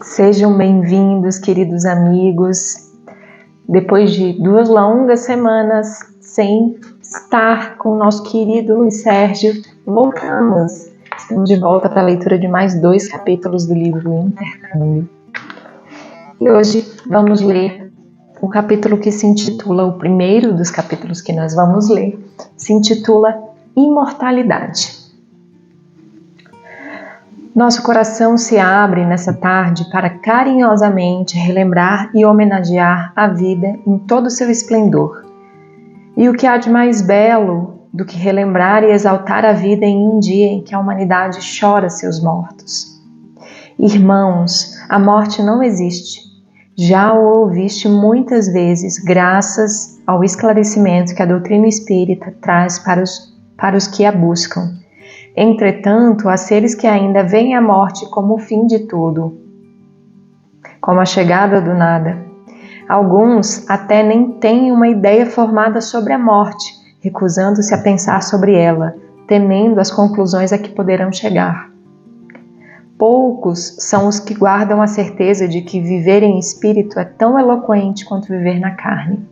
Sejam bem-vindos, queridos amigos. Depois de 2 longas semanas sem estar com o nosso querido Luiz Sérgio, voltamos. Estamos de volta para a leitura de mais 2 capítulos do livro Intercâmbio. E hoje vamos ler um capítulo que se intitula, o primeiro dos capítulos que nós vamos ler, se intitula Imortalidade. Nosso coração se abre nessa tarde para carinhosamente relembrar e homenagear a vida em todo o seu esplendor. E o que há de mais belo do que relembrar e exaltar a vida em um dia em que a humanidade chora seus mortos? Irmãos, a morte não existe. Já o ouviste muitas vezes, graças ao esclarecimento que a doutrina espírita traz para os que a buscam. Entretanto, há seres que ainda veem a morte como o fim de tudo, como a chegada do nada. Alguns até nem têm uma ideia formada sobre a morte, recusando-se a pensar sobre ela, temendo as conclusões a que poderão chegar. Poucos são os que guardam a certeza de que viver em espírito é tão eloquente quanto viver na carne.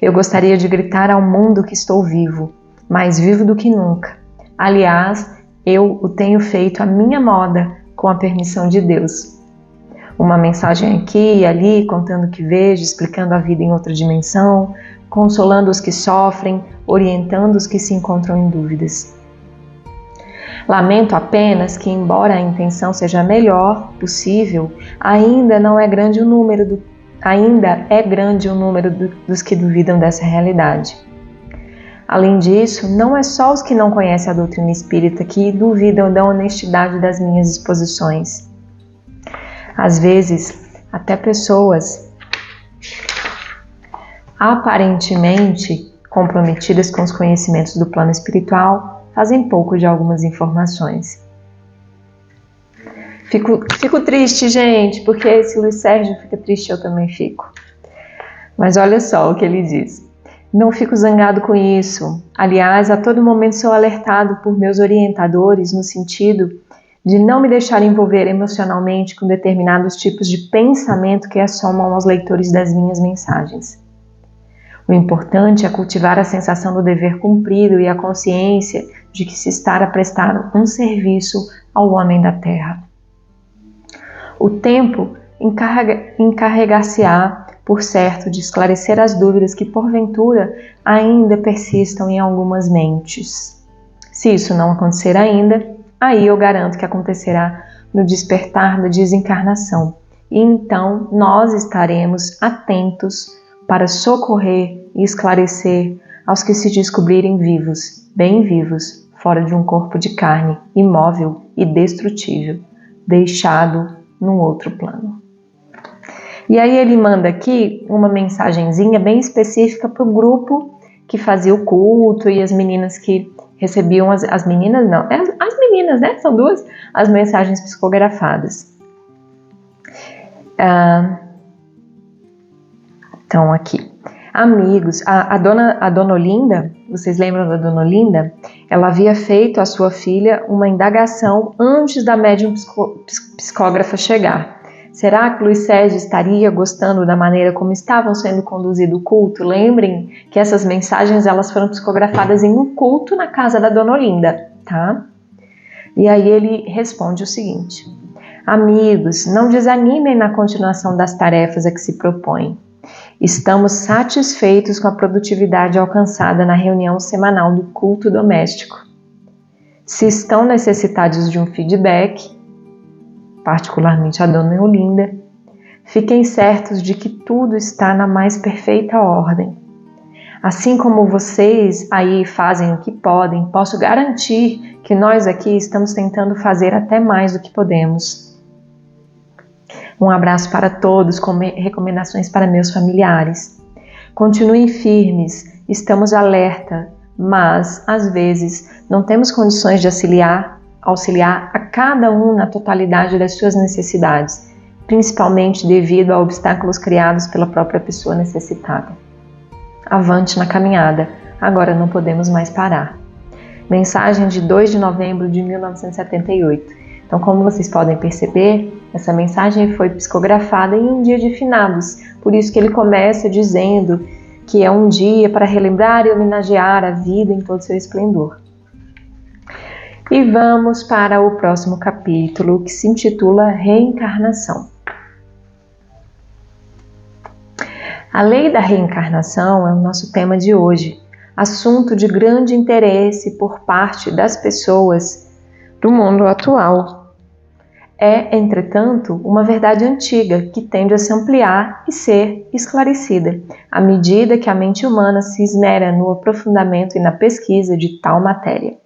Eu gostaria de gritar ao mundo que estou vivo, mais vivo do que nunca. Aliás, eu o tenho feito à minha moda, com a permissão de Deus. Uma mensagem aqui e ali, contando o que vejo, explicando a vida em outra dimensão, consolando os que sofrem, orientando os que se encontram em dúvidas. Lamento apenas que, embora a intenção seja a melhor possível, ainda é grande o número dos que duvidam dessa realidade. Além disso, não é só os que não conhecem a doutrina espírita que duvidam da honestidade das minhas exposições. Às vezes, até pessoas aparentemente comprometidas com os conhecimentos do plano espiritual fazem pouco de algumas informações. Fico triste, gente, porque se o Luiz Sérgio fica triste, eu também fico. Mas olha só o que ele diz. Não fico zangado com isso. Aliás, a todo momento sou alertado por meus orientadores no sentido de não me deixar envolver emocionalmente com determinados tipos de pensamento que assomam aos leitores das minhas mensagens. O importante é cultivar a sensação do dever cumprido e a consciência de que se está a prestar um serviço ao homem da terra. O tempo encarregar-se-á, por certo, de esclarecer as dúvidas que, porventura, ainda persistam em algumas mentes. Se isso não acontecer ainda, aí eu garanto que acontecerá no despertar da desencarnação, e então nós estaremos atentos para socorrer e esclarecer aos que se descobrirem vivos, bem vivos, fora de um corpo de carne, imóvel e destrutível, deixado num outro plano. E aí ele manda aqui uma mensagenzinha bem específica para o grupo que fazia o culto e as meninas que recebiam, as meninas, né? São 2, as mensagens psicografadas. Então aqui, amigos, a dona Olinda, vocês lembram da dona Olinda? Ela havia feito à sua filha uma indagação antes da médium psicógrafa chegar. Será que Luiz Sérgio estaria gostando da maneira como estavam sendo conduzido o culto? Lembrem que essas mensagens elas foram psicografadas em um culto na casa da dona Olinda, tá? E aí ele responde o seguinte: amigos, não desanimem na continuação das tarefas a que se propõem. Estamos satisfeitos com a produtividade alcançada na reunião semanal do culto doméstico. Se estão necessitados de um feedback, particularmente a dona Olinda, fiquem certos de que tudo está na mais perfeita ordem. Assim como vocês aí fazem o que podem, posso garantir que nós aqui estamos tentando fazer até mais do que podemos. Um abraço para todos, com recomendações para meus familiares. Continuem firmes, estamos alerta, mas às vezes não temos condições de auxiliar a cada um na totalidade das suas necessidades, principalmente devido a obstáculos criados pela própria pessoa necessitada. Avante na caminhada, agora não podemos mais parar. Mensagem de 2 de novembro de 1978. Então, como vocês podem perceber, Essa mensagem foi psicografada em um dia de finados, por isso que ele começa dizendo que é um dia para relembrar e homenagear a vida em todo seu esplendor. E vamos para o próximo capítulo, que se intitula Reencarnação. A lei da reencarnação é o nosso tema de hoje, assunto de grande interesse por parte das pessoas do mundo atual. É, entretanto, uma verdade antiga que tende a se ampliar e ser esclarecida, à medida que a mente humana se esmera no aprofundamento e na pesquisa de tal matéria.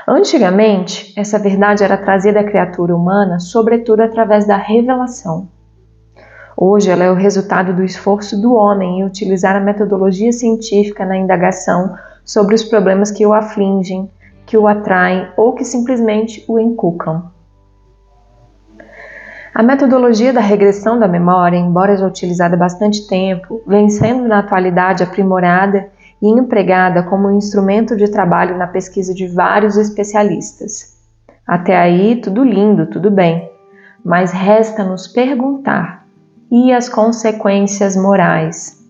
Antigamente, essa verdade era trazida à criatura humana, sobretudo através da revelação. Hoje, ela é o resultado do esforço do homem em utilizar a metodologia científica na indagação sobre os problemas que o afligem, que o atraem ou que simplesmente o encucam. A metodologia da regressão da memória, embora já utilizada há bastante tempo, vem sendo na atualidade aprimorada e empregada como um instrumento de trabalho na pesquisa de vários especialistas. Até aí, tudo lindo, tudo bem, mas resta nos perguntar: e as consequências morais?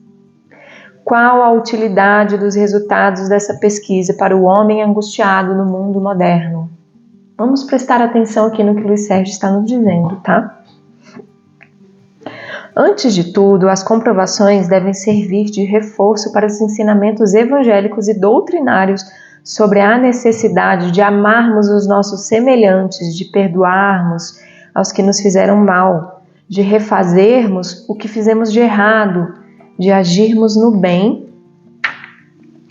Qual a utilidade dos resultados dessa pesquisa para o homem angustiado no mundo moderno? Vamos prestar atenção aqui no que Luiz Sérgio está nos dizendo, tá? Antes de tudo, as comprovações devem servir de reforço para os ensinamentos evangélicos e doutrinários sobre a necessidade de amarmos os nossos semelhantes, de perdoarmos aos que nos fizeram mal, de refazermos o que fizemos de errado, de agirmos no bem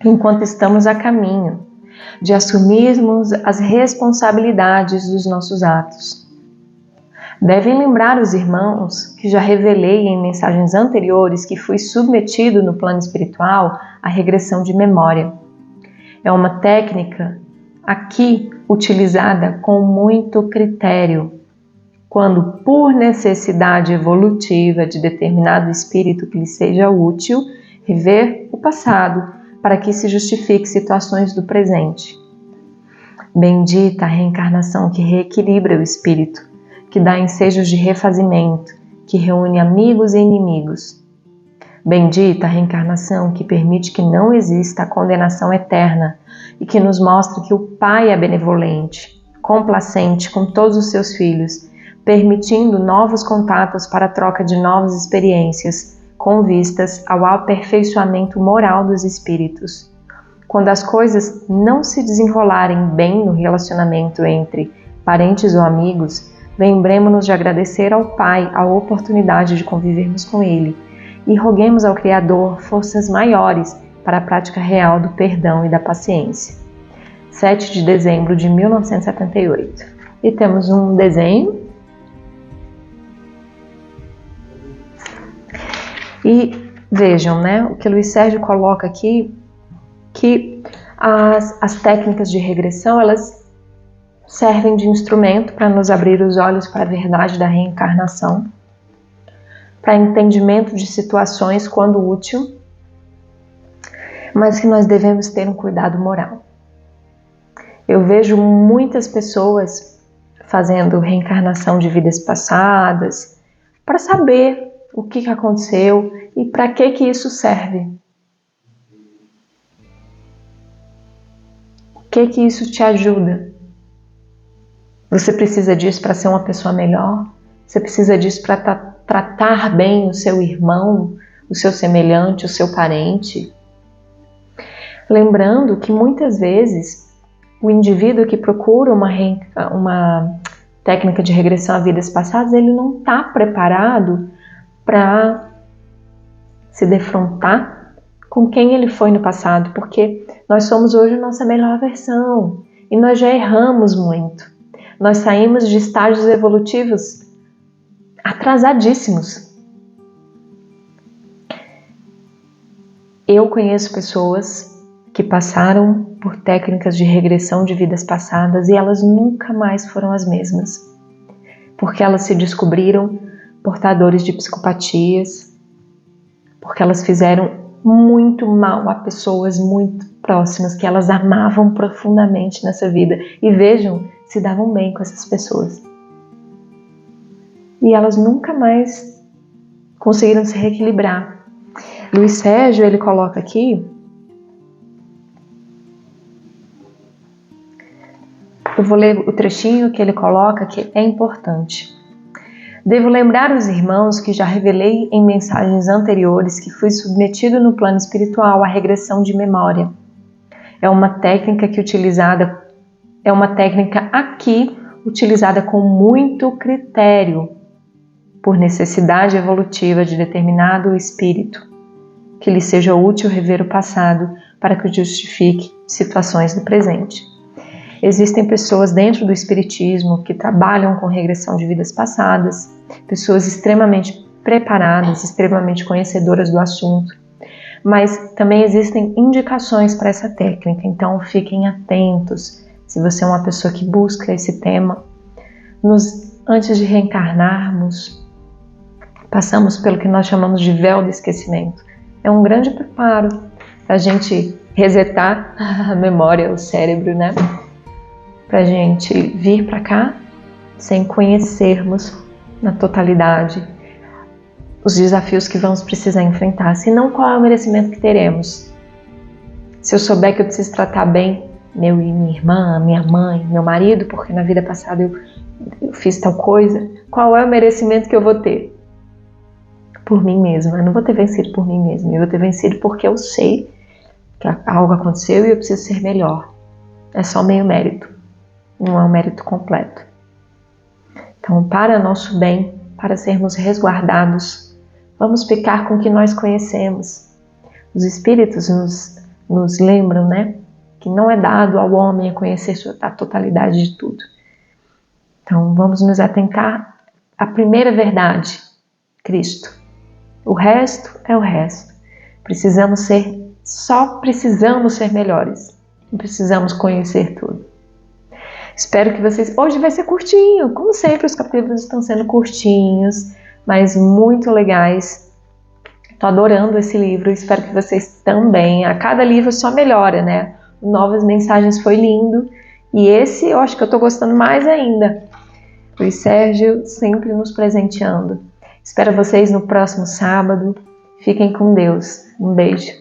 enquanto estamos a caminho, de assumirmos as responsabilidades dos nossos atos. Devem lembrar os irmãos que já revelei em mensagens anteriores que fui submetido no plano espiritual à regressão de memória. É uma técnica aqui utilizada com muito critério, quando por necessidade evolutiva de determinado espírito que lhe seja útil, rever o passado para que se justifique situações do presente. Bendita a reencarnação que reequilibra o espírito, que dá ensejos de refazimento, que reúne amigos e inimigos. Bendita a reencarnação que permite que não exista a condenação eterna e que nos mostra que o Pai é benevolente, complacente com todos os seus filhos, permitindo novos contatos para a troca de novas experiências, com vistas ao aperfeiçoamento moral dos espíritos. Quando as coisas não se desenrolarem bem no relacionamento entre parentes ou amigos, lembremos-nos de agradecer ao Pai a oportunidade de convivermos com Ele e roguemos ao Criador forças maiores para a prática real do perdão e da paciência. 7 de dezembro de 1978. E temos um desenho. E vejam, né, o que Luiz Sérgio coloca aqui, que as técnicas de regressão, elas servem de instrumento para nos abrir os olhos para a verdade da reencarnação, para entendimento de situações quando útil, mas que nós devemos ter um cuidado moral. Eu vejo muitas pessoas fazendo reencarnação de vidas passadas para saber o que aconteceu e para que isso serve. O que isso te ajuda? Você precisa disso para ser uma pessoa melhor? Você precisa disso para tratar bem o seu irmão, o seu semelhante, o seu parente? Lembrando que muitas vezes o indivíduo que procura uma técnica de regressão a vidas passadas, ele não está preparado para se defrontar com quem ele foi no passado, porque nós somos hoje a nossa melhor versão e nós já erramos muito. Nós saímos de estágios evolutivos atrasadíssimos. Eu conheço pessoas que passaram por técnicas de regressão de vidas passadas e elas nunca mais foram as mesmas, porque elas se descobriram portadores de psicopatias, porque elas fizeram muito mal a pessoas muito próximas que elas amavam profundamente nessa vida e vejam, se davam bem com essas pessoas. e elas nunca mais conseguiram se reequilibrar. Luiz Sérgio, ele coloca aqui, eu vou ler o trechinho que ele coloca, que é importante. Devo lembrar os irmãos que já revelei em mensagens anteriores que fui submetido no plano espiritual à regressão de memória. É uma técnica aqui utilizada com muito critério, por necessidade evolutiva de determinado espírito, que lhe seja útil rever o passado para que justifique situações do presente. Existem pessoas dentro do espiritismo que trabalham com regressão de vidas passadas, pessoas extremamente preparadas, extremamente conhecedoras do assunto, mas também existem indicações para essa técnica, então fiquem atentos. Se você é uma pessoa que busca esse tema, antes de reencarnarmos, passamos pelo que nós chamamos de véu do esquecimento. É um grande preparo para a gente resetar a memória, o cérebro, né? Para a gente vir para cá sem conhecermos na totalidade os desafios que vamos precisar enfrentar. Senão, qual é o merecimento que teremos? Se eu souber que eu preciso tratar bem meu e minha irmã, minha mãe, meu marido, porque na vida passada eu fiz tal coisa, qual é o merecimento que eu vou ter? Por mim mesma. Eu não vou ter vencido por mim mesma, eu vou ter vencido porque eu sei que algo aconteceu e eu preciso ser melhor. É só meio mérito, não é um mérito completo. Então, para nosso bem, para sermos resguardados, vamos ficar com o que nós conhecemos. Os espíritos nos lembram, né, que não é dado ao homem a conhecer a totalidade de tudo. Então, vamos nos atentar à primeira verdade, Cristo. O resto é o resto. Só precisamos ser melhores. Não precisamos conhecer tudo. Espero que vocês... Hoje vai ser curtinho. Como sempre, os capítulos estão sendo curtinhos, mas muito legais. Estou adorando esse livro. Espero que vocês também. A cada livro só melhora, né? Novas Mensagens foi lindo. E esse eu acho que eu estou gostando mais ainda. Luiz Sérgio sempre nos presenteando. Espero vocês no próximo sábado. Fiquem com Deus. Um beijo.